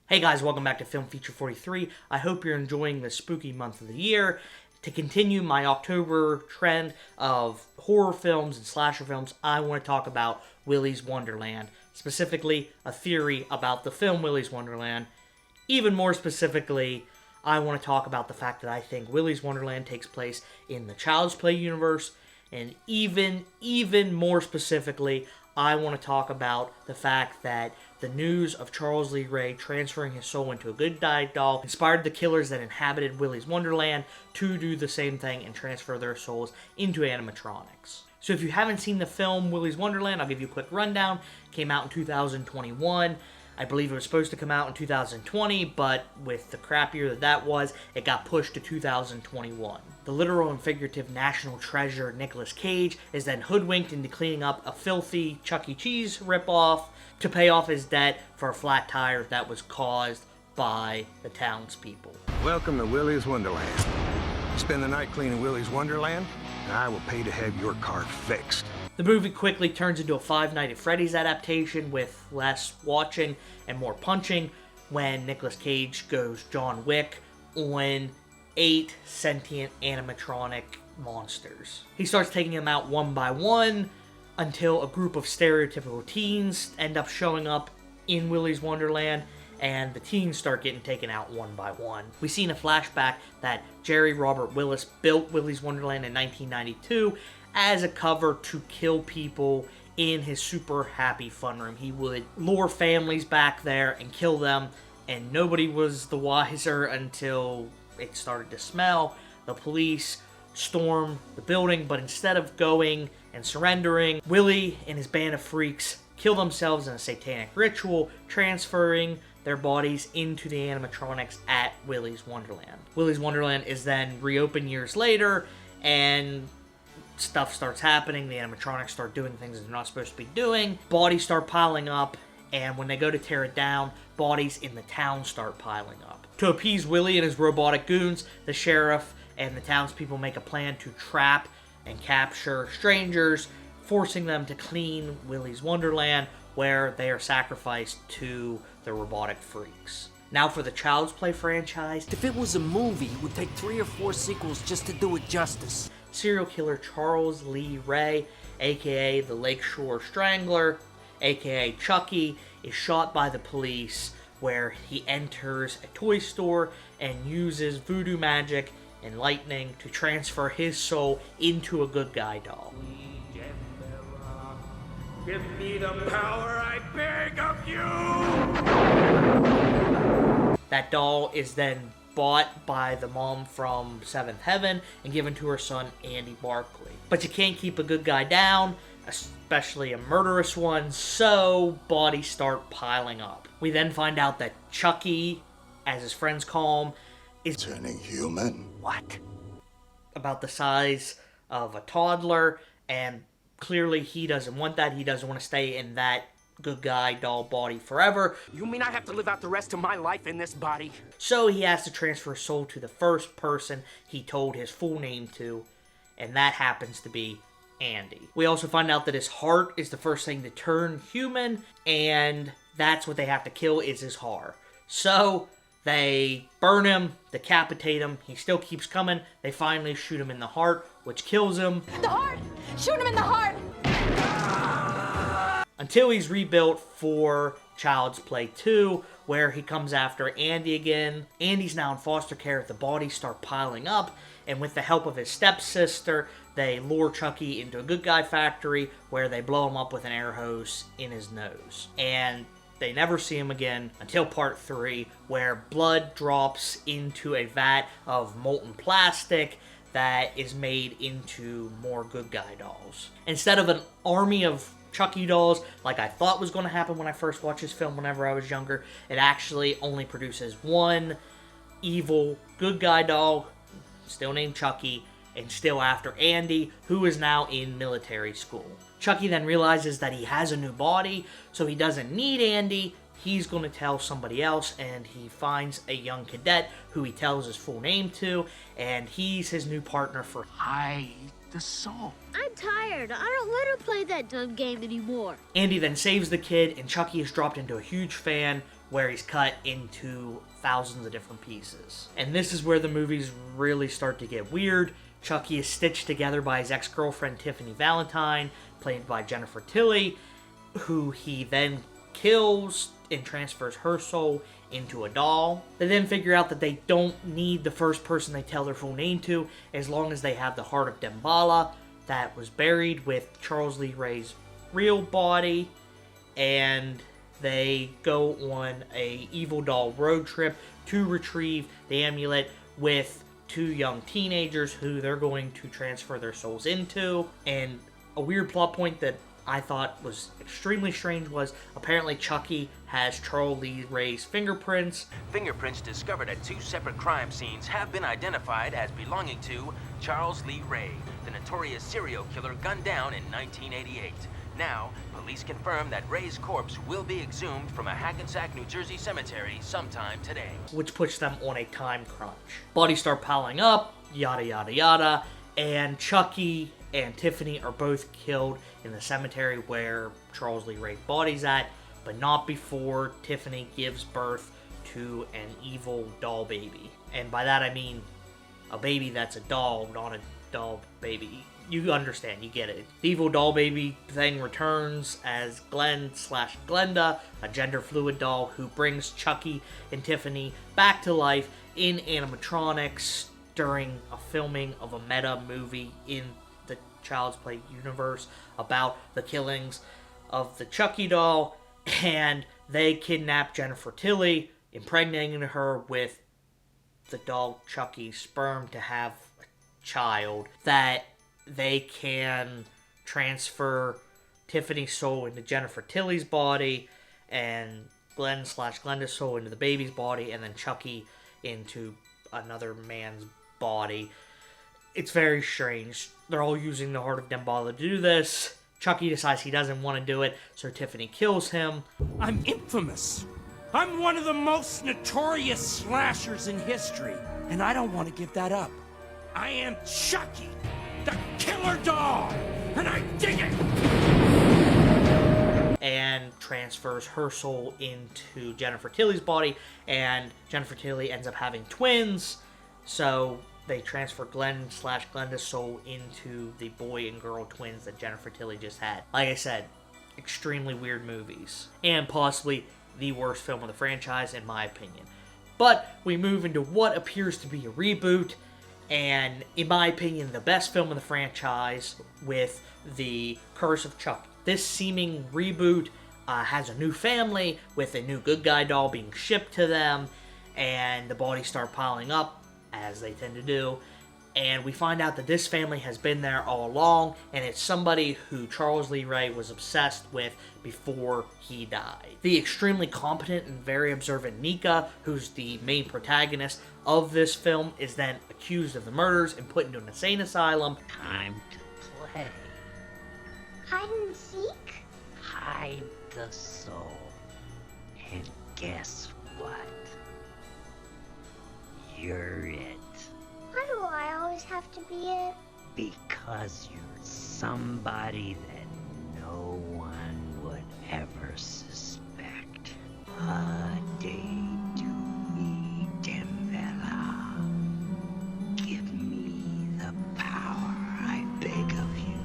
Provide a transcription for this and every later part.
Hey guys, welcome back to Film Feature 43. I hope you're enjoying the spooky month of the year. To continue my October trend of horror films and slasher films, I want to talk about Willy's Wonderland. Specifically, a theory about the film Willy's Wonderland. Even more specifically, I want to talk about the fact that I think Willy's Wonderland takes place in the Child's Play universe. And even more specifically, I want to talk about the fact that the news of Charles Lee Ray transferring his soul into a good guy doll inspired the killers that inhabited Willy's Wonderland to do the same thing and transfer their souls into animatronics. So if you haven't seen the film Willy's Wonderland, I'll give you a quick rundown. It came out in 2021. I believe it was supposed to come out in 2020, but with the crap year that was, it got pushed to 2021. The literal and figurative national treasure Nicolas Cage is then hoodwinked into cleaning up a filthy Chuck E. Cheese ripoff to pay off his debt for a flat tire that was caused by the townspeople. Welcome to Willy's Wonderland. Spend the night cleaning Willy's Wonderland, and I will pay to have your car fixed. The movie quickly turns into a Five Nights at Freddy's adaptation with less watching and more punching when Nicolas Cage goes John Wick on 8 sentient animatronic monsters. He starts taking them out one by one until a group of stereotypical teens end up showing up in Willy's Wonderland, and the teens start getting taken out one by one. We see in a flashback that Jerry Robert Willis built Willy's Wonderland in 1992 as a cover to kill people in his super happy fun room. He would lure families back there and kill them, and nobody was the wiser until it started to smell. The police storm the building, but instead of going and surrendering, Willy and his band of freaks kill themselves in a satanic ritual, transferring their bodies into the animatronics at Willy's Wonderland. Willy's Wonderland is then reopened years later, and stuff starts happening. The animatronics start doing things they're not supposed to be doing. Bodies start piling up, and when they go to tear it down, bodies in the town start piling up. To appease Willy and his robotic goons, the sheriff and the townspeople make a plan to trap and capture strangers, forcing them to clean Willy's Wonderland, where they are sacrificed to the robotic freaks. Now for the Child's Play franchise. If it was a movie, it would take 3 or 4 sequels just to do it justice. Serial killer Charles Lee Ray, aka the Lakeshore Strangler, aka Chucky, is shot by the police where he enters a toy store and uses voodoo magic and lightning to transfer his soul into a good guy doll. Give me the power, I beg of you! That doll is then bought by the mom from Seventh Heaven and given to her son Andy Barclay. But you can't keep a good guy down, especially a murderous one, so bodies start piling up. We then find out that Chucky, as his friends call him, is turning human. What? about the size of a toddler, and clearly he doesn't want that. He doesn't want to stay in that good guy doll body forever. You mean I have to live out the rest of my life in this body? So he has to transfer his soul to the first person he told his full name to, and that happens to be Andy. We also find out that his heart is the first thing to turn human, and that's what they have to kill, is his heart. So they burn him, decapitate him, he still keeps coming, they finally shoot him in the heart, which kills him. The heart! Shoot him in the heart! Until he's rebuilt for Child's Play 2, where he comes after Andy again. Andy's now in foster care, the bodies start piling up, and with the help of his stepsister, they lure Chucky into a good guy factory where they blow him up with an air hose in his nose. And they never see him again until part 3, where blood drops into a vat of molten plastic that is made into more good guy dolls. Instead of an army of Chucky dolls, like I thought was going to happen when I first watched this film whenever I was younger, it actually only produces one evil good guy doll, still named Chucky, and still after Andy, who is now in military school. Chucky then realizes that he has a new body, so he doesn't need Andy. He's going to tell somebody else, and he finds a young cadet who he tells his full name to, and he's his new partner for Hide the soul. I'm tired. I don't want to play that dumb game anymore. Andy then saves the kid, and Chucky is dropped into a huge fan where he's cut into thousands of different pieces. And this is where the movies really start to get weird. Chucky is stitched together by his ex-girlfriend Tiffany Valentine, played by Jennifer Tilly, who he then kills and transfers her soul into a doll. They then figure out that they don't need the first person they tell their full name to, as long as they have the heart of Damballa that was buried with Charles Lee Ray's real body, and they go on a evil doll road trip to retrieve the amulet with two young teenagers who they're going to transfer their souls into. And a weird plot point that I thought was extremely strange was apparently Chucky has Charles Lee Ray's fingerprints. Fingerprints discovered at 2 separate crime scenes have been identified as belonging to Charles Lee Ray, the notorious serial killer gunned down in 1988. Now, police confirm that Ray's corpse will be exhumed from a Hackensack, New Jersey cemetery sometime today. Which puts them on a time crunch. Bodies start piling up, yada yada yada, and Chucky and Tiffany are both killed in the cemetery where Charles Lee Ray's body's at, but not before Tiffany gives birth to an evil doll baby. And by that I mean a baby that's a doll, not a doll baby. You understand, you get it. The evil doll baby thing returns as Glenn/Glenda, a gender fluid doll who brings Chucky and Tiffany back to life in animatronics during a filming of a meta movie in the Child's Play universe about the killings of the Chucky doll, and they kidnap Jennifer Tilly, impregnating her with the doll Chucky's sperm to have a child that they can transfer Tiffany's soul into Jennifer Tilly's body, and Glenn/Glenda's soul into the baby's body, and then Chucky into another man's body. It's very strange. They're all using the heart of Damballa to do this. Chucky decides he doesn't want to do it, so Tiffany kills him. I'm infamous. I'm one of the most notorious slashers in history, and I don't want to give that up. I am Chucky, the killer doll, and I dig it! And transfers her soul into Jennifer Tilly's body, and Jennifer Tilly ends up having twins, so they transfer Glenn/Glenda's soul into the boy and girl twins that Jennifer Tilly just had. Like I said, extremely weird movies, and possibly the worst film of the franchise in my opinion. But we move into what appears to be a reboot, and in my opinion, the best film of the franchise with The Curse of Chucky. This seeming reboot has a new family with a new good guy doll being shipped to them, and the bodies start piling up, as they tend to do, and we find out that this family has been there all along, and it's somebody who Charles Lee Ray was obsessed with before he died. The extremely competent and very observant Nika, who's the main protagonist of this film, is then accused of the murders and put into an insane asylum. Time to play. Hide and seek? Hide the soul. And guess what? You're it. Why do I always have to be it? Because you're somebody that no one would ever suspect. A day to me, Damballa. Give me the power, I beg of you.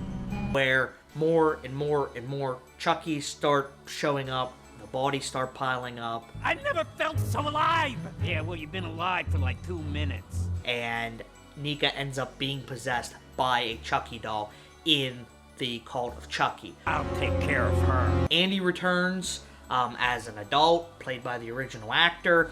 Where more and more and more Chuckies start showing up, the bodies start piling up, I never felt so alive! Yeah, well, you've been alive for like 2 minutes. and Nika ends up being possessed by a Chucky doll in the Cult of Chucky. I'll take care of her. Andy returns as an adult, played by the original actor,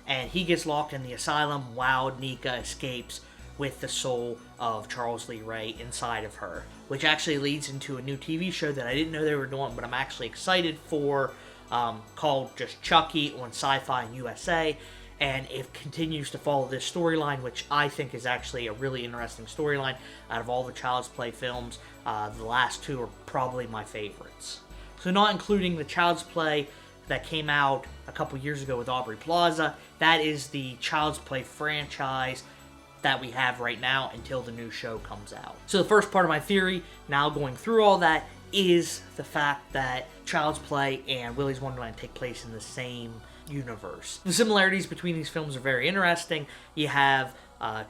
and he gets locked in the asylum while Nika escapes with the soul of Charles Lee Ray inside of her, which actually leads into a new TV show that I didn't know they were doing, but I'm actually excited for, called just Chucky on Sci-Fi and USA, and it continues to follow this storyline, which I think is actually a really interesting storyline. Out of all the Child's Play films, the last two are probably my favorites. So not including the Child's Play that came out a couple years ago with Aubrey Plaza, that is the Child's Play franchise that we have right now until the new show comes out. So the first part of my theory, now going through all that, is the fact that Child's Play and Willy's Wonderland take place in the same universe. The similarities between these films are very interesting. You have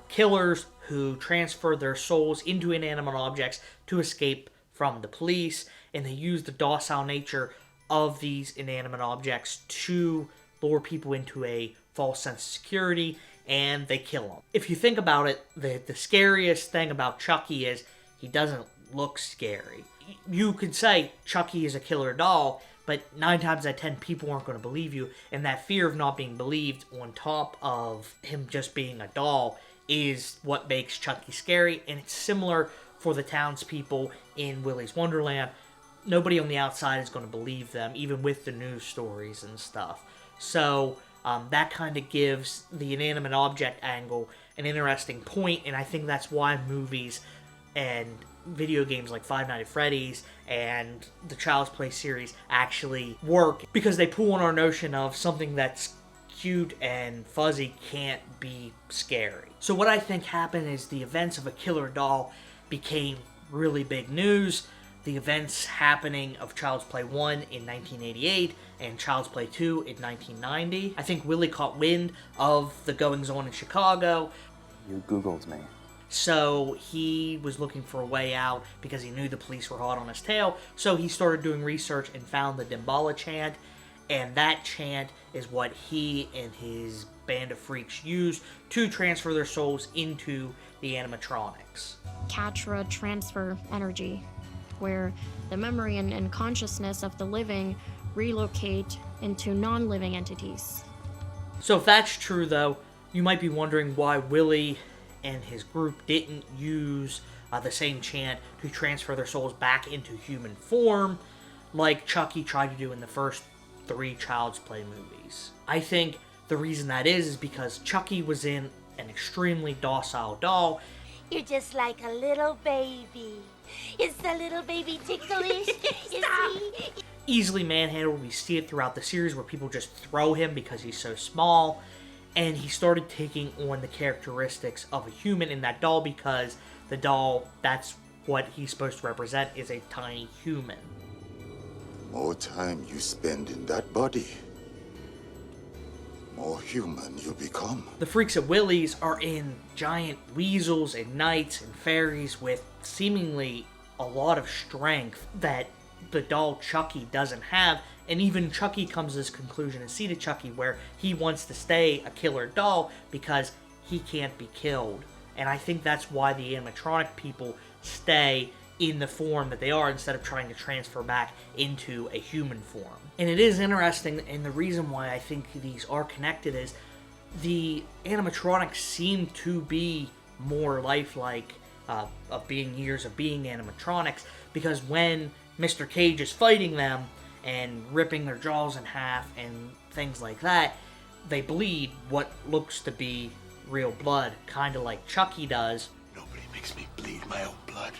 killers who transfer their souls into inanimate objects to escape from the police, and they use the docile nature of these inanimate objects to lure people into a false sense of security, and they kill them. If you think about it, the scariest thing about Chucky is he doesn't look scary. You could say Chucky is a killer doll, but 9 times out of 10 people aren't going to believe you, and that fear of not being believed on top of him just being a doll is what makes Chucky scary. And it's similar for the townspeople in Willy's Wonderland. Nobody on the outside is going to believe them, even with the news stories and stuff. So that kind of gives the inanimate object angle an interesting point, and I think that's why movies and video games like Five Nights at Freddy's and the Child's Play series actually work, because they pull on our notion of something that's cute and fuzzy can't be scary. So what I think happened is the events of A Killer Doll became really big news. The events happening of Child's Play 1 in 1988 and Child's Play 2 in 1990. I think Willy caught wind of the goings-on in Chicago. You Googled me. So he was looking for a way out because he knew the police were hot on his tail. So he started doing research and found the Damballa chant. And that chant is what he and his band of freaks use to transfer their souls into the animatronics. Katra transfer energy, where the memory and consciousness of the living relocate into non-living entities. So if that's true, though, you might be wondering why Willy and his group didn't use the same chant to transfer their souls back into human form like Chucky tried to do in the first 3 Child's Play movies. I think the reason that is because Chucky was in an extremely docile doll. You're just like a little baby. Is the little baby ticklish? Is he? Easily manhandled. We see it throughout the series where people just throw him because he's so small. And he started taking on the characteristics of a human in that doll because the doll, that's what he's supposed to represent, is a tiny human. More time you spend in that body, more human you become. The freaks at Willy's are in giant weasels and knights and fairies with seemingly a lot of strength that the doll Chucky doesn't have. And even Chucky comes to this conclusion in Seed of Chucky where he wants to stay a killer doll because he can't be killed. And I think that's why the animatronic people stay in the form that they are instead of trying to transfer back into a human form. And it is interesting, and the reason why I think these are connected is the animatronics seem to be more lifelike of being years of being animatronics, because when Mr. Cage is fighting them and ripping their jaws in half and things like that, they bleed what looks to be real blood, kind of like Chucky does. Nobody makes me bleed my own blood.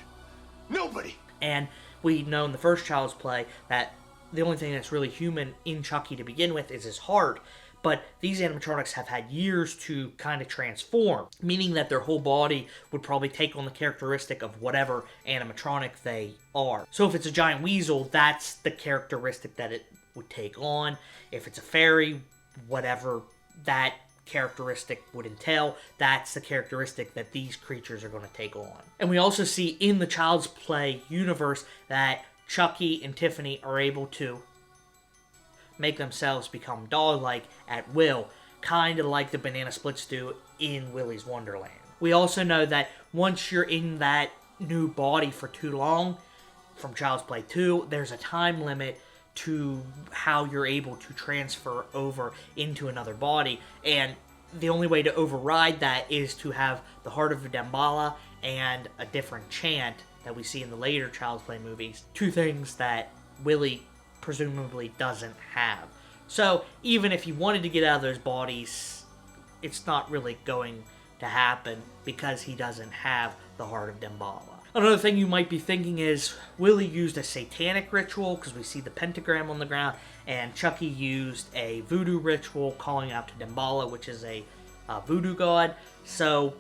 Nobody! And we know in the first Child's Play that the only thing that's really human in Chucky to begin with is his heart. But these animatronics have had years to kind of transform, meaning that their whole body would probably take on the characteristic of whatever animatronic they are. So if it's a giant weasel, that's the characteristic that it would take on. If it's a fairy, whatever that characteristic would entail, that's the characteristic that these creatures are going to take on. And we also see in the Child's Play universe that Chucky and Tiffany are able to make themselves become doll-like at will, kind of like the Banana Splits do in Willy's Wonderland. We also know that once you're in that new body for too long, from Child's Play 2, there's a time limit to how you're able to transfer over into another body, and the only way to override that is to have the Heart of Damballa and a different chant that we see in the later Child's Play movies. 2 things that Willy presumably doesn't have. So even if he wanted to get out of those bodies, it's not really going to happen because he doesn't have the Heart of Damballa. Another thing you might be thinking is Willy used a satanic ritual because we see the pentagram on the ground, and Chucky used a voodoo ritual calling out to Damballa, which is a voodoo god. So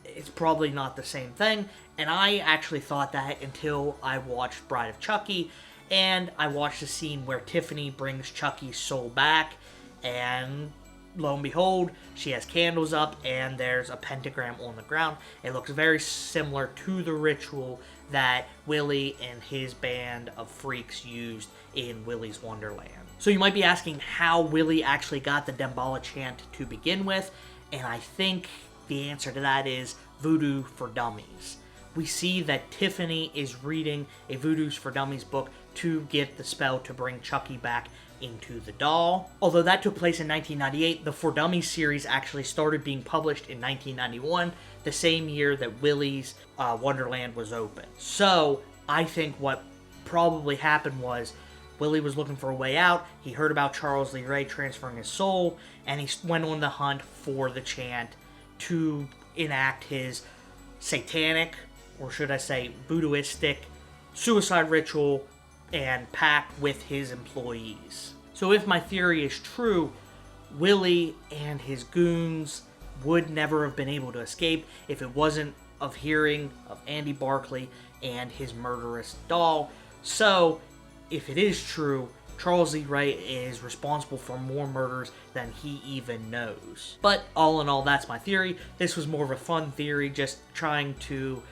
it's probably not the same thing, and I actually thought that until I watched Bride of Chucky, and I watched the scene where Tiffany brings Chucky's soul back, and lo and behold, she has candles up and there's a pentagram on the ground. It looks very similar to the ritual that Willy and his band of freaks used in Willy's Wonderland. So you might be asking how Willy actually got the Damballa chant to begin with, and I think the answer to that is Voodoo for Dummies. We see that Tiffany is reading a Voodoo's for Dummies book to get the spell to bring Chucky back into the doll. Although that took place in 1998, the For Dummies series actually started being published in 1991, the same year that Willy's Wonderland was open. So I think what probably happened was Willy was looking for a way out. He heard about Charles Lee Ray transferring his soul, and he went on the hunt for the chant to enact his satanic, or should I say voodooistic, suicide ritual and pact with his employees. So if my theory is true, Willy and his goons would never have been able to escape if it wasn't of hearing of Andy Barclay and his murderous doll. So if it is true, Charles Lee Ray is responsible for more murders than he even knows. But all in all, that's my theory. This was more of a fun theory, just trying to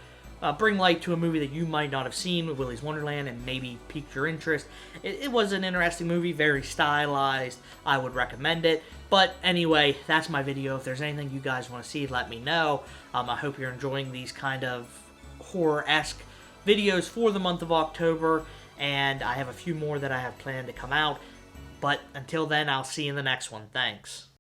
bring light to a movie that you might not have seen, Willy's Wonderland, and maybe piqued your interest. It was an interesting movie, very stylized. I would recommend it. But anyway, that's my video. If there's anything you guys want to see, let me know. I hope you're enjoying these kind of horror-esque videos for the month of October, and I have a few more that I have planned to come out. But until then, I'll see you in the next one. Thanks.